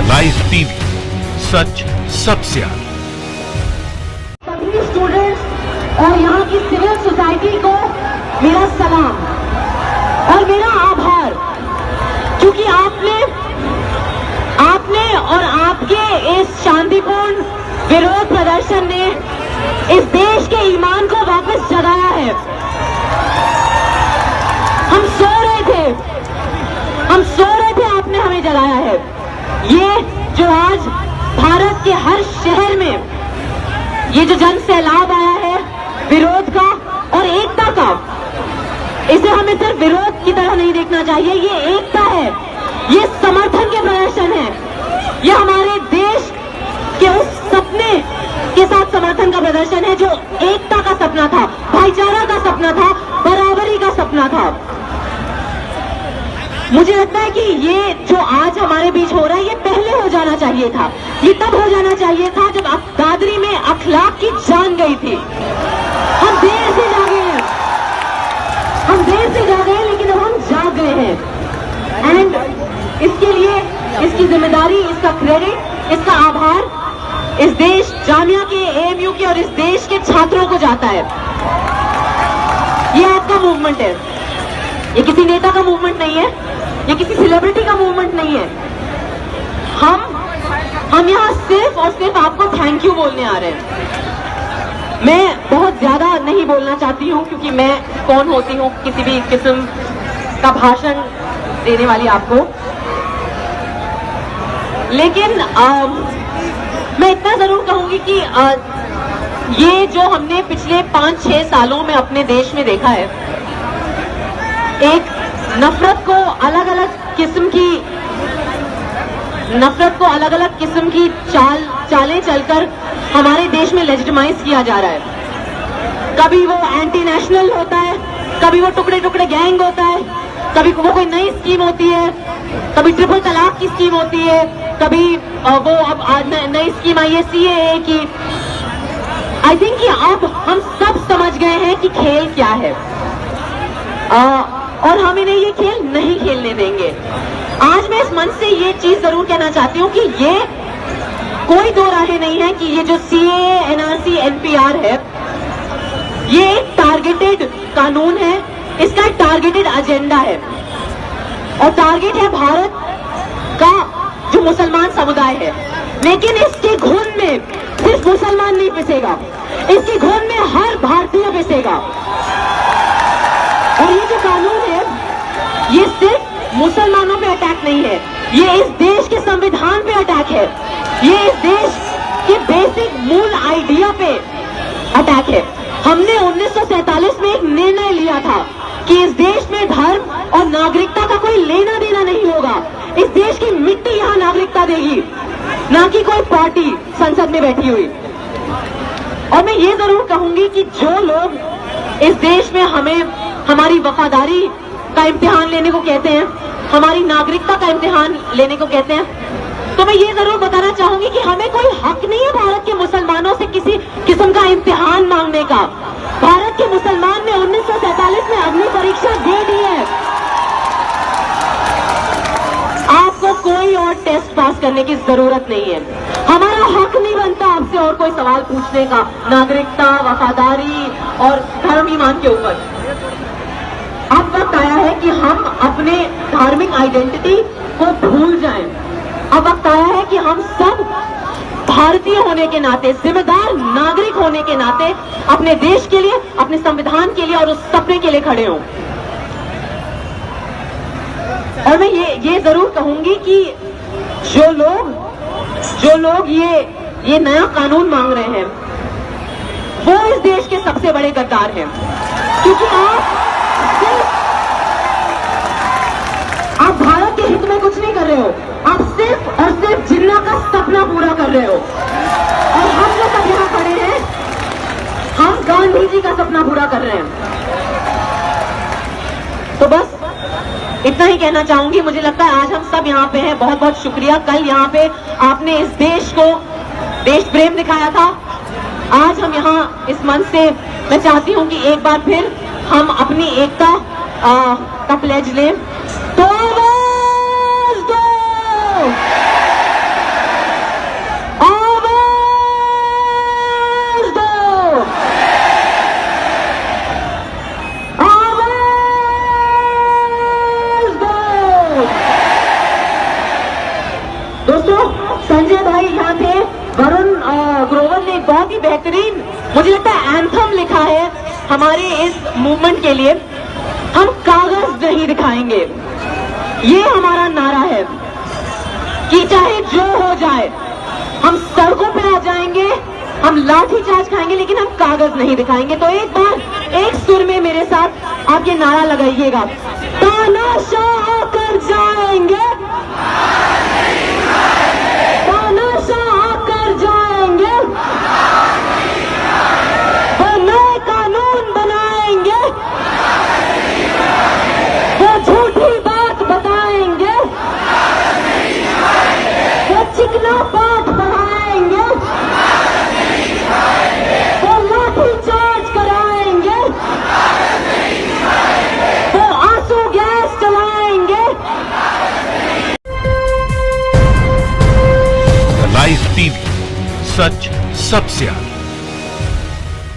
Live TV, सच सबसे आगे। सभी स्टूडेंट्स और यहाँ की सिविल सोसाइटी को मेरा सलाम और मेरा आभार, क्योंकि आपने और आपके इस शांतिपूर्ण विरोध प्रदर्शन ने इस देश के ईमान को वापस जगाया है। हम सो रहे थे, आपने हमें जगाया है। ये जो आज भारत के हर शहर में ये जो जन सैलाब आया है विरोध का और एकता का, इसे हमें सिर्फ विरोध की तरह नहीं देखना चाहिए। ये एकता है, ये समर्थन के प्रदर्शन है, ये हमारे देश के उस सपने के साथ समर्थन का प्रदर्शन है जो एकता का सपना था, भाईचारा का सपना था, बराबरी का सपना था। मुझे लगता है कि ये जो आज हमारे बीच हो रहा है, ये पहले हो जाना चाहिए था। ये तब हो जाना चाहिए था जब दादरी में अखलाक की जान गई थी। हम देर से जागे हैं, लेकिन अब हम जाग गए हैं। एंड इसके लिए इसकी जिम्मेदारी, इसका क्रेडिट, इसका आभार इस देश जामिया के, एएमयू के और इस देश के छात्रों को जाता है। ये आपका मूवमेंट है, ये किसी नेता का मूवमेंट नहीं है, ये किसी सेलिब्रिटी का मूवमेंट नहीं है। हम यहाँ सिर्फ और सिर्फ आपको थैंक यू बोलने आ रहे हैं। मैं बहुत ज्यादा नहीं बोलना चाहती हूँ क्योंकि मैं कौन होती हूँ किसी भी किस्म का भाषण देने वाली आपको, लेकिन मैं इतना जरूर कहूंगी कि ये जो हमने पिछले 5-6 सालों में अपने देश में देखा है, एक नफरत को अलग अलग किस्म की चालें चलकर हमारे देश में लेजिटिमाइज किया जा रहा है। कभी वो एंटी नेशनल होता है, कभी वो टुकड़े टुकड़े गैंग होता है, कभी वो कोई नई स्कीम होती है, कभी ट्रिपल तलाक की स्कीम होती है, कभी वो अब नई स्कीम आई है सीएए की। आई थिंक कि अब हम सब समझ गए हैं कि खेल क्या है और हम इन्हें ये खेल नहीं खेलने देंगे। आज मैं इस मंच से ये चीज जरूर कहना चाहती हूँ कि ये कोई दो राहें नहीं है कि ये जो सीएए, एनआरसी, एनपीआर है, ये एक टारगेटेड कानून है, इसका एक टारगेटेड एजेंडा है और टारगेट है भारत का जो मुसलमान समुदाय है। लेकिन इसके घुन में सिर्फ मुसलमान नहीं पिसेगा, इसके घुन में हर भारतीय पिसेगा। और ये जो कानून है ये सिर्फ मुसलमानों पे अटैक नहीं है, ये इस देश के संविधान पे अटैक है, ये इस देश के बेसिक मूल आइडिया पे अटैक है। हमने 1947 में एक निर्णय लिया था कि इस देश में धर्म और नागरिकता का कोई लेना देना नहीं होगा। इस देश की मिट्टी यहाँ नागरिकता देगी, ना कि कोई पार्टी संसद में बैठी हुई। और मैं ये जरूर कहूंगी कि जो लोग इस देश में हमें हमारी वफादारी का इम्तिहान लेने को कहते हैं, हमारी नागरिकता का इम्तिहान लेने को कहते हैं, तो मैं ये जरूर बताना चाहूंगी कि हमें कोई हक नहीं है भारत के मुसलमानों से किसी किस्म का इम्तिहान मांगने का। भारत के मुसलमान ने 1947 में अग्नि परीक्षा दे दी है। आपको कोई और टेस्ट पास करने की जरूरत नहीं है। हमारा हक नहीं बनता आपसे और कोई सवाल पूछने का नागरिकता, वफादारी और धर्म ईमान के ऊपर। अब वक्त आया है कि हम अपने धार्मिक आइडेंटिटी को भूल जाएं। अब वक्त आया है कि हम सब भारतीय होने के नाते, जिम्मेदार नागरिक होने के नाते अपने देश के लिए, अपने संविधान के लिए और उस सपने के लिए खड़े हों। और मैं ये जरूर कहूंगी कि जो लोग ये नया कानून मांग रहे हैं वो इस देश के सबसे बड़े गद्दार हैं, क्योंकि आप भारत के हित में कुछ नहीं कर रहे हो, आप सिर्फ और सिर्फ जिन्ना का सपना पूरा कर रहे हो। और हम जो सब यहाँ खड़े हैं, हम गांधी जी का सपना पूरा कर रहे हैं। तो बस इतना ही कहना चाहूंगी। मुझे लगता है आज हम सब यहाँ पे हैं, बहुत बहुत शुक्रिया। कल यहाँ पे आपने इस देश को देश प्रेम दिखाया था। आज हम यहाँ इस मंच से मैं चाहती हूँ कि एक बार फिर हम अपनी एकता का प्लेज लें। तो आवाज दो, आवाज दो, आवाज दो। दोस्तों, संजय भाई यहाँ थे, वरुण ग्रोवर ने बहुत ही बेहतरीन, मुझे लगता है, एंथम लिखा है हमारे इस मूवमेंट के लिए। हम कागज नहीं दिखाएंगे, ये हमारा नारा है कि चाहे जो हो जाए, हम सड़कों पे आ जाएंगे, हम लाठी चार्ज खाएंगे, लेकिन हम कागज नहीं दिखाएंगे। तो एक बार एक सुर में मेरे साथ आप ये नारा लगाइएगा, तानाशाह आकर जाएंगे, तानाशाह आकर जाएंगे, वो नए कानून बनाएंगे, वो झूठी बात बताएंगे, वो चिकना पाठ बढ़ाएंगे, वो लाठी चार्ज कराएंगे, वो आंसू गैस चलाएंगे। लाइव टीवी, सच सबसे आगे।